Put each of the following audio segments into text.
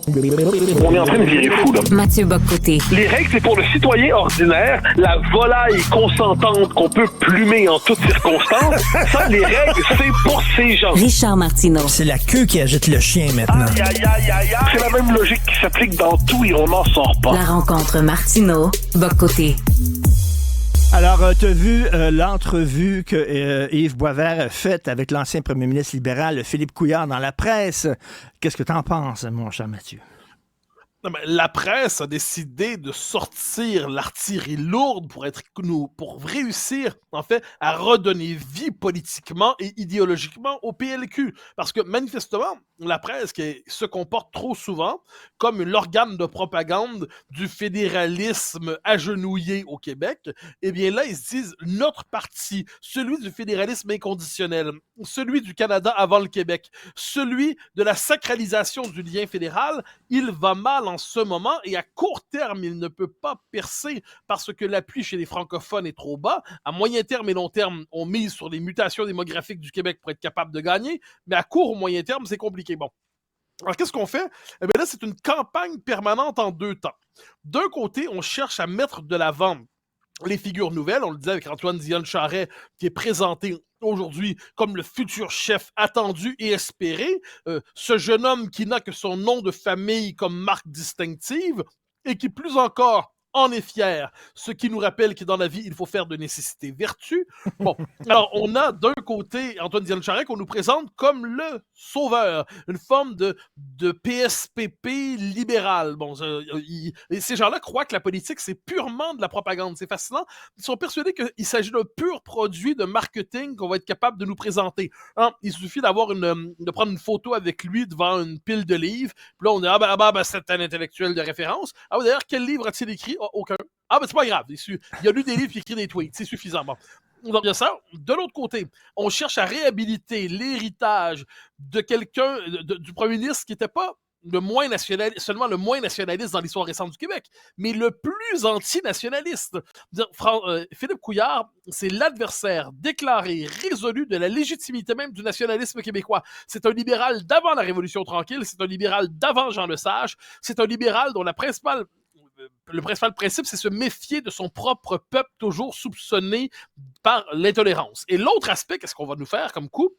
On est en train de virer fou, là. Mathieu Bock-Côté. Les règles, c'est pour le citoyen ordinaire, la volaille consentante qu'on peut plumer en toutes circonstances. Ça, les règles, c'est pour ces gens. Richard Martineau. C'est la queue qui agite le chien maintenant. Aïe, aïe, aïe, aïe, aïe. C'est la même logique qui s'applique dans tout et on n'en sort pas. La rencontre Martineau-Bock-Côté. Alors, tu as vu l'entrevue que Yves Boisvert a faite avec l'ancien premier ministre libéral Philippe Couillard dans la presse. Qu'est-ce que tu en penses, mon cher Mathieu? Non, mais la presse a décidé de sortir l'artillerie lourde pour réussir, en fait, à redonner vie politiquement et idéologiquement au PLQ. Parce que, manifestement, la presse qui se comporte trop souvent comme l'organe de propagande du fédéralisme agenouillé au Québec, eh bien là, ils se disent, notre parti, celui du fédéralisme inconditionnel, celui du Canada avant le Québec, celui de la sacralisation du lien fédéral, il va mal en ce moment et à court terme, il ne peut pas percer parce que l'appui chez les francophones est trop bas. À moyen terme et long terme, on mise sur les mutations démographiques du Québec pour être capable de gagner, mais à court ou moyen terme, c'est compliqué. Bon. Alors, qu'est-ce qu'on fait? Eh bien là, c'est une campagne permanente en deux temps. D'un côté, on cherche à mettre de l'avant les figures nouvelles, on le disait avec Antoine Dion-Charest, qui est présenté aujourd'hui comme le futur chef attendu et espéré, ce jeune homme qui n'a que son nom de famille comme marque distinctive, et qui plus encore en est fier, ce qui nous rappelle que dans la vie, il faut faire de nécessité vertu. Bon, alors on a d'un côté Antoine Dion-Charest qu'on nous présente comme le sauveur, une forme de PSPP libéral. Bon, et ces gens-là croient que la politique, c'est purement de la propagande. C'est fascinant. Ils sont persuadés qu'il s'agit d'un pur produit de marketing qu'on va être capable de nous présenter. Hein? Il suffit de prendre une photo avec lui devant une pile de livres. Puis là, on dit, c'est un intellectuel de référence. Ah oui, d'ailleurs, quel livre a-t-il écrit? Aucun. Ah, ben c'est pas grave. Il a lu des livres et écrit des tweets. C'est suffisant. Bon. Donc, bien ça. De l'autre côté, on cherche à réhabiliter l'héritage de quelqu'un, du premier ministre qui n'était pas seulement le moins nationaliste dans l'histoire récente du Québec, mais le plus antinationaliste. Philippe Couillard, c'est l'adversaire déclaré, résolu de la légitimité même du nationalisme québécois. C'est un libéral d'avant la Révolution tranquille, c'est un libéral d'avant Jean Lesage, c'est un libéral dont le principal principe, c'est se méfier de son propre peuple, toujours soupçonné par l'intolérance. Et l'autre aspect, qu'est-ce qu'on va nous faire comme coup?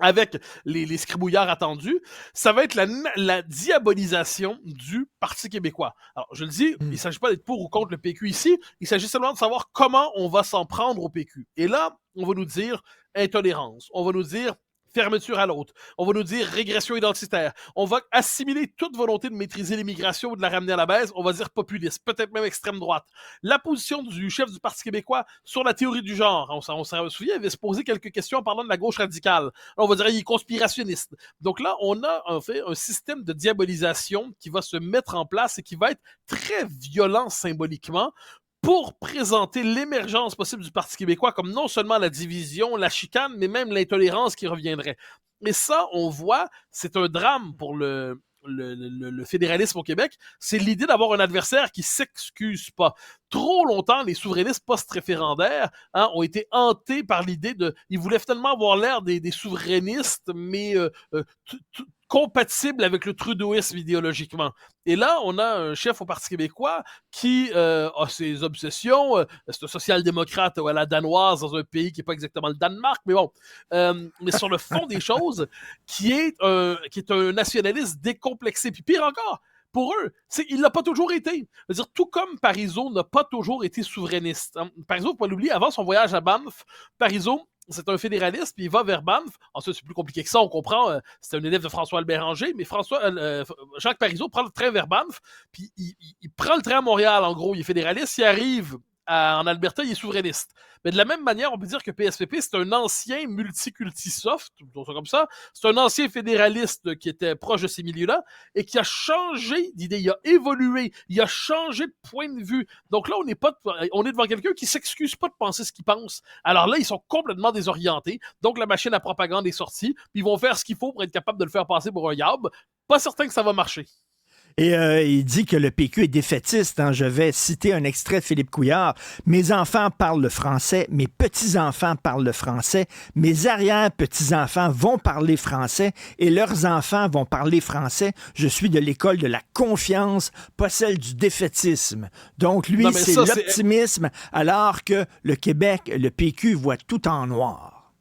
Avec les scribouillards attendus, ça va être la diabolisation du Parti québécois. Alors, je le dis, il ne s'agit pas d'être pour ou contre le PQ ici, il s'agit seulement de savoir comment on va s'en prendre au PQ. Et là, on va nous dire intolérance, on va nous dire fermeture à l'autre. On va nous dire régression identitaire. On va assimiler toute volonté de maîtriser l'immigration ou de la ramener à la baisse. On va dire populiste, peut-être même extrême droite. La position du chef du Parti québécois sur la théorie du genre. On s'en souvient, il avait se poser quelques questions en parlant de la gauche radicale. On va dire il est conspirationniste. Donc là, on a en fait un système de diabolisation qui va se mettre en place et qui va être très violent symboliquement pour présenter l'émergence possible du Parti québécois comme non seulement la division, la chicane, mais même l'intolérance qui reviendrait. Et ça, on voit, c'est un drame pour le fédéralisme au Québec, c'est l'idée d'avoir un adversaire qui s'excuse pas. Trop longtemps, les souverainistes post-référendaires ont été hantés par l'idée ils voulaient finalement avoir l'air des souverainistes, mais compatible avec le trudeauisme idéologiquement. Et là, on a un chef au Parti québécois qui a ses obsessions. C'est un social-démocrate à la danoise dans un pays qui n'est pas exactement le Danemark, mais bon. Mais sur le fond des choses, qui est un nationaliste décomplexé. Puis pire encore, pour eux, il l'a pas toujours été. C'est-à-dire, tout comme Parizeau n'a pas toujours été souverainiste. Parizeau, faut pas l'oublier, avant son voyage à Banff, Parizeau, c'est un fédéraliste, puis il va vers Banff. Ensuite, c'est plus compliqué que ça, on comprend. C'est un élève de François-Albert Ranger, mais Jacques Parizeau prend le train vers Banff, puis il prend le train à Montréal, en gros. Il est fédéraliste, il arrive en Alberta, il est souverainiste. Mais de la même manière, on peut dire que PSPP, c'est un ancien multiculti-soft, comme ça. C'est un ancien fédéraliste qui était proche de ces milieux-là et qui a changé d'idée, il a évolué, il a changé de point de vue. Donc là, on est devant quelqu'un qui s'excuse pas de penser ce qu'il pense. Alors là, ils sont complètement désorientés. Donc la machine à propagande est sortie, puis ils vont faire ce qu'il faut pour être capable de le faire passer pour un yab. Pas certain que ça va marcher. Et il dit que le PQ est défaitiste. Hein. Je vais citer un extrait de Philippe Couillard. Mes enfants parlent le français, mes petits-enfants parlent le français, mes arrière-petits-enfants vont parler français et leurs enfants vont parler français. Je suis de l'école de la confiance, pas celle du défaitisme. Donc, lui, c'est l'optimisme, alors que le Québec, le PQ, voit tout en noir.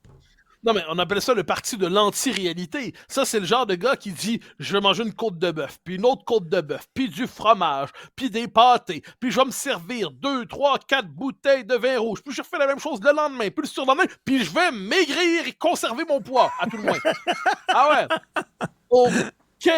Non, mais on appelle ça le parti de l'anti-réalité. Ça, c'est le genre de gars qui dit « Je vais manger une côte de bœuf, puis une autre côte de bœuf, puis du fromage, puis des pâtés, puis je vais me servir 2, 3, 4 bouteilles de vin rouge, puis je refais la même chose le lendemain, puis le surlendemain, puis je vais maigrir et conserver mon poids, à tout le moins. » Ah ouais? OK! Tu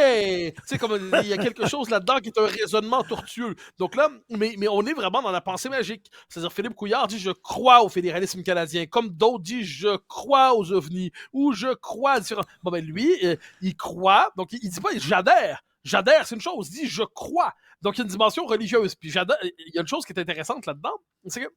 sais, comme il y a quelque chose là-dedans qui est un raisonnement tortueux. Donc là, mais on est vraiment dans la pensée magique. C'est-à-dire, Philippe Couillard dit « Je crois au fédéralisme canadien », comme d'autres disent « Je crois aux ovnis » ou « Je crois à différents... » Bon, ben lui, il croit, donc il dit pas « J'adhère ». J'adhère, c'est une chose. Il dit « Je crois ». Donc, il y a une dimension religieuse. Puis il y a une chose qui est intéressante là-dedans, c'est que...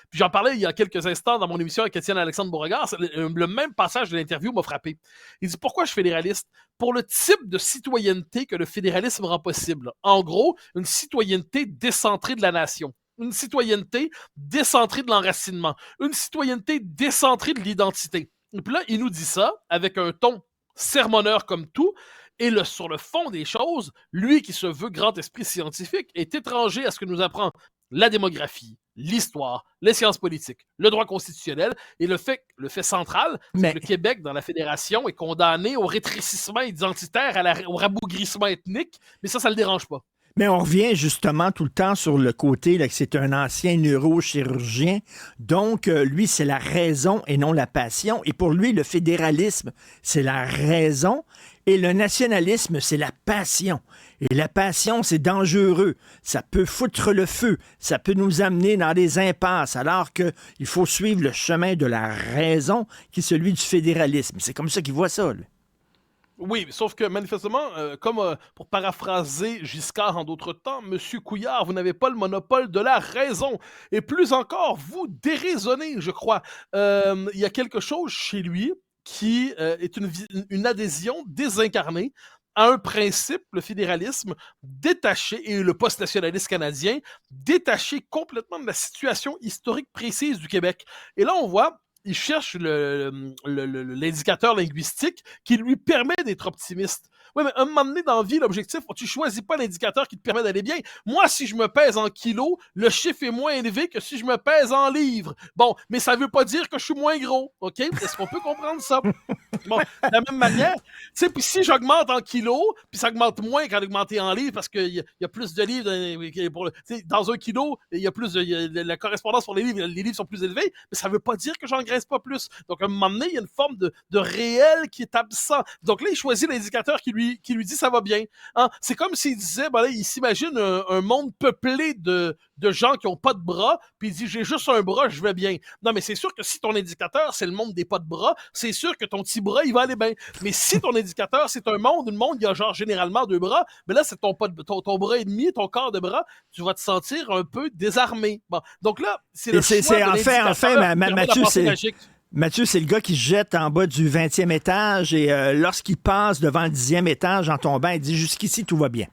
Puis j'en parlais il y a quelques instants dans mon émission avec Étienne Alexandre Beauregard. Le même passage de l'interview m'a frappé. Il dit « Pourquoi je suis fédéraliste? Pour le type de citoyenneté que le fédéralisme rend possible. En gros, une citoyenneté décentrée de la nation. Une citoyenneté décentrée de l'enracinement. Une citoyenneté décentrée de l'identité. » Et puis là, il nous dit ça avec un ton sermonneur comme tout. Et sur le fond des choses, lui qui se veut grand esprit scientifique est étranger à ce que nous apprend la démographie, l'histoire, les sciences politiques, le droit constitutionnel et le fait central, c'est que le Québec dans la fédération est condamné au rétrécissement identitaire, au rabougrissement ethnique, mais ça le dérange pas. Mais on revient justement tout le temps sur le côté là, que c'est un ancien neurochirurgien. Donc, lui, c'est la raison et non la passion. Et pour lui, le fédéralisme, c'est la raison et le nationalisme, c'est la passion. Et la passion, c'est dangereux. Ça peut foutre le feu. Ça peut nous amener dans des impasses, alors qu'il faut suivre le chemin de la raison qui est celui du fédéralisme. C'est comme ça qu'il voit ça, lui. Oui, sauf que manifestement, pour paraphraser Giscard en d'autres temps, Monsieur Couillard, vous n'avez pas le monopole de la raison. Et plus encore, vous déraisonnez, je crois. Il y a quelque chose chez lui qui est une adhésion désincarnée à un principe, le fédéralisme, détaché, et le post-nationalisme canadien, détaché complètement de la situation historique précise du Québec. Et là, on voit... il cherche l'indicateur linguistique qui lui permet d'être optimiste. Oui, mais un moment donné dans la vie, l'objectif, tu choisis pas l'indicateur qui te permet d'aller bien. Moi, si je me pèse en kilos, le chiffre est moins élevé que si je me pèse en livres. Bon, mais ça veut pas dire que je suis moins gros, OK? Est-ce qu'on peut comprendre ça? Bon, de la même manière, tu sais, puis si j'augmente en kilos, puis ça augmente moins qu'en augmenter en livres, parce qu'il y a plus de livres, dans un kilo, il y a plus de la correspondance pour les livres sont plus élevés, mais ça veut pas dire que j'engraisse pas plus. Donc, à un moment donné, il y a une forme de réel qui est absent. Donc là, il choisit l'indicateur qui lui dit ça va bien. Hein? C'est comme s'il disait, ben là, il s'imagine un monde peuplé de gens qui n'ont pas de bras, puis il dit, j'ai juste un bras, je vais bien. Non, mais c'est sûr que si ton indicateur, c'est le monde des pas de bras, c'est sûr que ton petit bras, il va aller bien. Mais si ton indicateur, c'est un monde il y a genre généralement 2 bras, mais là, c'est ton bras et demi, ton quart de bras, tu vas te sentir un peu désarmé. Bon. Donc là, c'est le choix de l'indicateur. Mathieu, c'est le gars qui se jette en bas du 20e étage et lorsqu'il passe devant le 10e étage en tombant, il dit « Jusqu'ici, tout va bien ».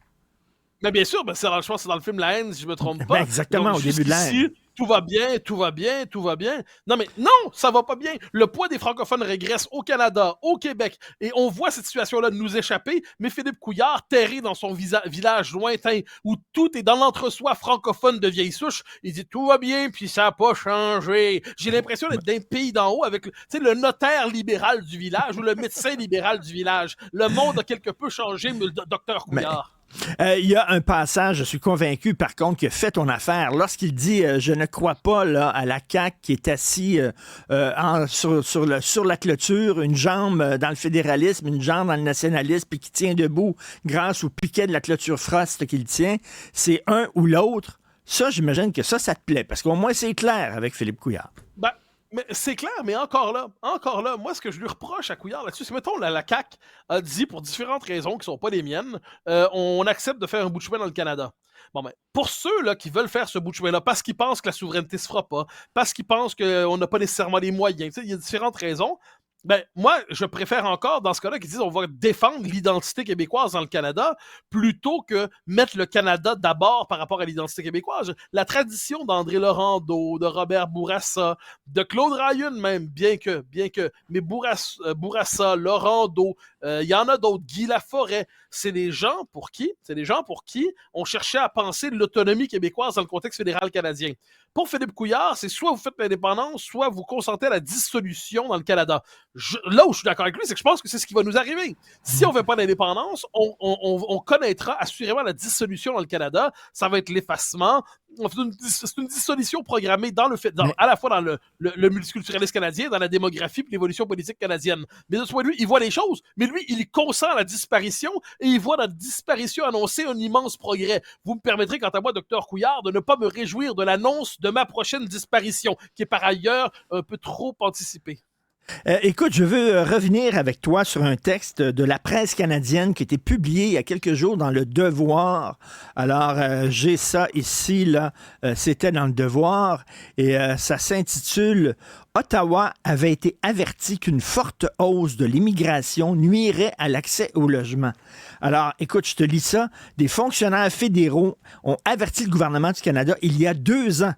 Mais bien sûr, je pense que c'est dans le film La Haine, si je me trompe pas. Exactement, donc, au début de La Haine. Tout va bien, tout va bien, tout va bien. Non, mais non, ça va pas bien. Le poids des francophones régresse au Canada, au Québec, et on voit cette situation-là nous échapper, mais Philippe Couillard, terré dans son village lointain, où tout est dans l'entre-soi francophone de vieille souche, il dit tout va bien, puis ça n'a pas changé. J'ai l'impression d'être d'un pays d'en haut avec le notaire libéral du village ou le médecin libéral du village. Le monde a quelque peu changé, mais le docteur Couillard. Il y a un passage, je suis convaincu par contre, qui a fait ton affaire. Lorsqu'il dit je ne crois pas là, à la CAQ qui est assis sur la clôture, une jambe dans le fédéralisme, une jambe dans le nationalisme, puis qui tient debout grâce au piquet de la clôture Frost qu'il tient, c'est un ou l'autre. Ça, j'imagine que ça te plaît, parce qu'au moins c'est clair avec Philippe Couillard. Mais c'est clair, mais encore là, moi, ce que je lui reproche à Couillard là-dessus, c'est, mettons, la CAQ a dit, pour différentes raisons qui sont pas les miennes, on accepte de faire un bout de chemin dans le Canada. Bon, ben, pour ceux là, qui veulent faire ce bout de chemin-là, parce qu'ils pensent que la souveraineté se fera pas, parce qu'ils pensent qu'on n'a pas nécessairement les moyens, il y a différentes raisons, Ben, moi, je préfère encore, dans ce cas-là, qu'ils disent on va défendre l'identité québécoise dans le Canada plutôt que mettre le Canada d'abord par rapport à l'identité québécoise. La tradition d'André Laurando, de Robert Bourassa, de Claude Ryan même, mais Bourassa, Laurando, il y en a d'autres, Guy Laforêt, c'est des gens pour qui on cherchait à penser l'autonomie québécoise dans le contexte fédéral canadien. Pour Philippe Couillard, c'est soit vous faites l'indépendance, soit vous consentez à la dissolution dans le Canada. Là où je suis d'accord avec lui, c'est que je pense que c'est ce qui va nous arriver. Si on ne fait pas l'indépendance, on connaîtra assurément la dissolution dans le Canada. Ça va être l'effacement. C'est une dissolution programmée à la fois dans le multiculturalisme canadien, dans la démographie et l'évolution politique canadienne. Mais de ce point de vue, il voit les choses, mais lui, il consent à la disparition et il voit la disparition annoncer un immense progrès. Vous me permettrez, quant à moi, Dr Couillard, de ne pas me réjouir de l'annonce de ma prochaine disparition, qui est par ailleurs un peu trop anticipée. Écoute, je veux revenir avec toi sur un texte de la presse canadienne qui a été publié il y a quelques jours dans Le Devoir. Alors, j'ai ça ici, là. C'était dans Le Devoir et ça s'intitule « Ottawa avait été averti qu'une forte hausse de l'immigration nuirait à l'accès au logement. » Alors, écoute, je te lis ça. Des fonctionnaires fédéraux ont averti le gouvernement du Canada il y a 2 ans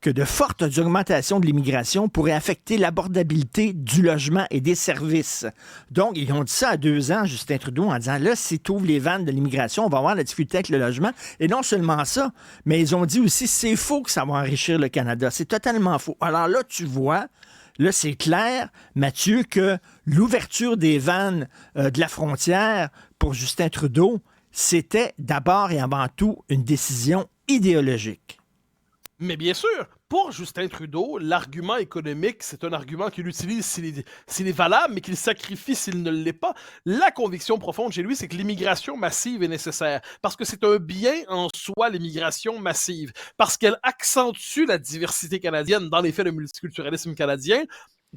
que de fortes augmentations de l'immigration pourraient affecter l'abordabilité du logement et des services. Donc, ils ont dit ça à 2 ans, Justin Trudeau, en disant, là, si tu ouvres les vannes de l'immigration, on va avoir la difficulté avec le logement. Et non seulement ça, mais ils ont dit aussi, c'est faux que ça va enrichir le Canada. C'est totalement faux. Alors là, tu vois, là, c'est clair, Mathieu, que l'ouverture des vannes de la frontière pour Justin Trudeau, c'était d'abord et avant tout une décision idéologique. Mais bien sûr, pour Justin Trudeau, l'argument économique, c'est un argument qu'il utilise s'il est valable, mais qu'il sacrifie s'il ne l'est pas. La conviction profonde chez lui, c'est que l'immigration massive est nécessaire, parce que c'est un bien en soi, l'immigration massive, parce qu'elle accentue la diversité canadienne dans les faits de multiculturalisme canadien,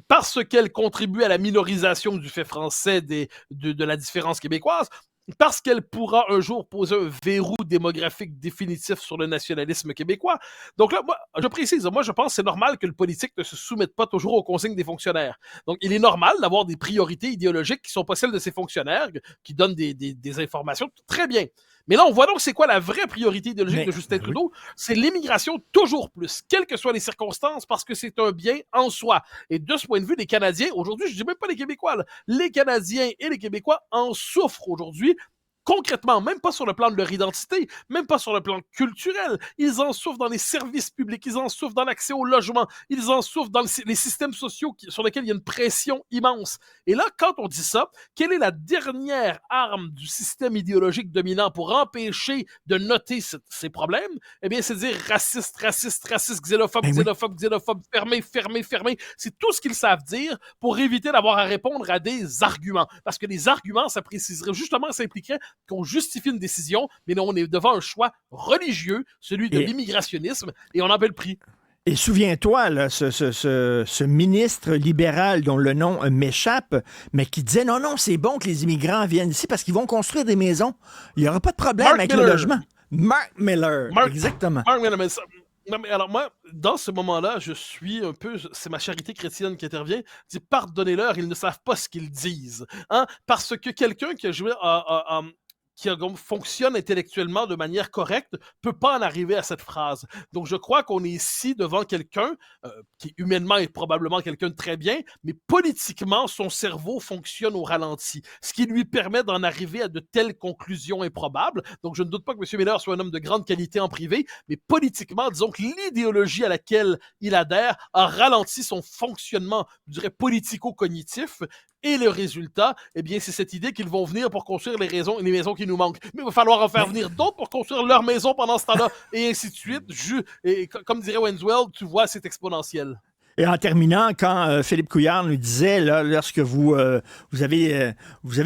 parce qu'elle contribue à la minorisation du fait français de la différence québécoise, parce qu'elle pourra un jour poser un verrou démographique définitif sur le nationalisme québécois. Donc là, moi, je précise, moi je pense que c'est normal que le politique ne se soumette pas toujours aux consignes des fonctionnaires. Donc il est normal d'avoir des priorités idéologiques qui ne sont pas celles de ces fonctionnaires, qui donnent des informations, très bien. Mais là, on voit donc c'est quoi la vraie priorité idéologique de Justin Trudeau? C'est l'immigration toujours plus, quelles que soient les circonstances, parce que c'est un bien en soi. Et de ce point de vue, les Canadiens, aujourd'hui, je ne dis même pas les Québécois, là, les Canadiens et les Québécois en souffrent aujourd'hui. Concrètement, même pas sur le plan de leur identité, même pas sur le plan culturel. Ils en souffrent dans les services publics, ils en souffrent dans l'accès au logement, ils en souffrent dans les systèmes sociaux sur lesquels il y a une pression immense. Et là, quand on dit ça, quelle est la dernière arme du système idéologique dominant pour empêcher de noter ces problèmes? Eh bien, c'est de dire raciste, xénophobe, fermé. C'est tout ce qu'ils savent dire pour éviter d'avoir à répondre à des arguments. Parce que les arguments, ça préciserait justement, ça impliquerait qu'on justifie une décision, mais on est devant un choix religieux, celui de l'immigrationnisme, et on en paie le prix. Et souviens-toi, là, ce ministre libéral dont le nom m'échappe, mais qui disait non, c'est bon que les immigrants viennent ici parce qu'ils vont construire des maisons. Il n'y aura pas de problème avec le logement. Mark Miller, exactement. Mark Miller, non, mais alors moi, dans ce moment-là, je suis un peu, c'est ma charité chrétienne qui intervient, dit pardonnez-leur, ils ne savent pas ce qu'ils disent. Hein? Parce que quelqu'un qui a joué qui fonctionne intellectuellement de manière correcte, peut pas en arriver à cette phrase. Donc, je crois qu'on est ici devant quelqu'un qui humainement est probablement quelqu'un de très bien, mais politiquement, son cerveau fonctionne au ralenti, ce qui lui permet d'en arriver à de telles conclusions improbables. Donc, je ne doute pas que M. Miller soit un homme de grande qualité en privé, mais politiquement, disons que l'idéologie à laquelle il adhère a ralenti son fonctionnement, je dirais, politico-cognitif. Et le résultat, eh bien, c'est cette idée qu'ils vont venir pour construire les maisons qui nous manquent. Mais il va falloir en faire venir d'autres pour construire leur maison pendant ce temps-là, et ainsi de suite. Et comme dirait Wenswell, tu vois, c'est exponentiel. Et en terminant, quand Philippe Couillard nous disait, là, lorsque vous avez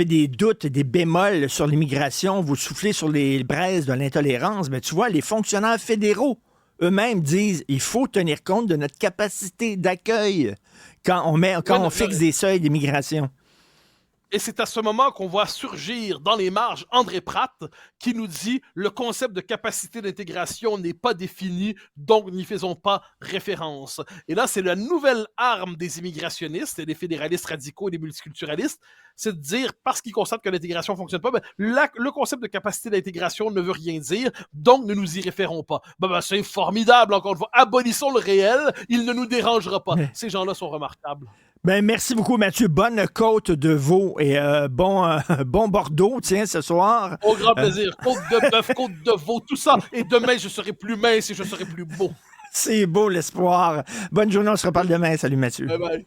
des doutes, des bémols sur l'immigration, vous soufflez sur les braises de l'intolérance, mais tu vois, les fonctionnaires fédéraux eux-mêmes disent il faut tenir compte de notre capacité d'accueil quand on fixe des seuils d'immigration. Et c'est à ce moment qu'on voit surgir dans les marges André Pratt qui nous dit le concept de capacité d'intégration n'est pas défini, donc n'y faisons pas référence. Et là, c'est la nouvelle arme des immigrationnistes et des fédéralistes radicaux et des multiculturalistes, c'est de dire, parce qu'ils constatent que l'intégration ne fonctionne pas, le concept de capacité d'intégration ne veut rien dire, donc ne nous y référons pas. C'est formidable, encore une fois. Abolissons le réel, il ne nous dérangera pas. Ces gens-là sont remarquables. Merci beaucoup, Mathieu. Bonne côte de veau et bon Bordeaux, tiens, ce soir. Au grand plaisir. Côte de bœuf, côte de veau, tout ça. Et demain, je serai plus mince et je serai plus beau. C'est beau l'espoir. Bonne journée, on se reparle demain. Salut, Mathieu. Bye bye.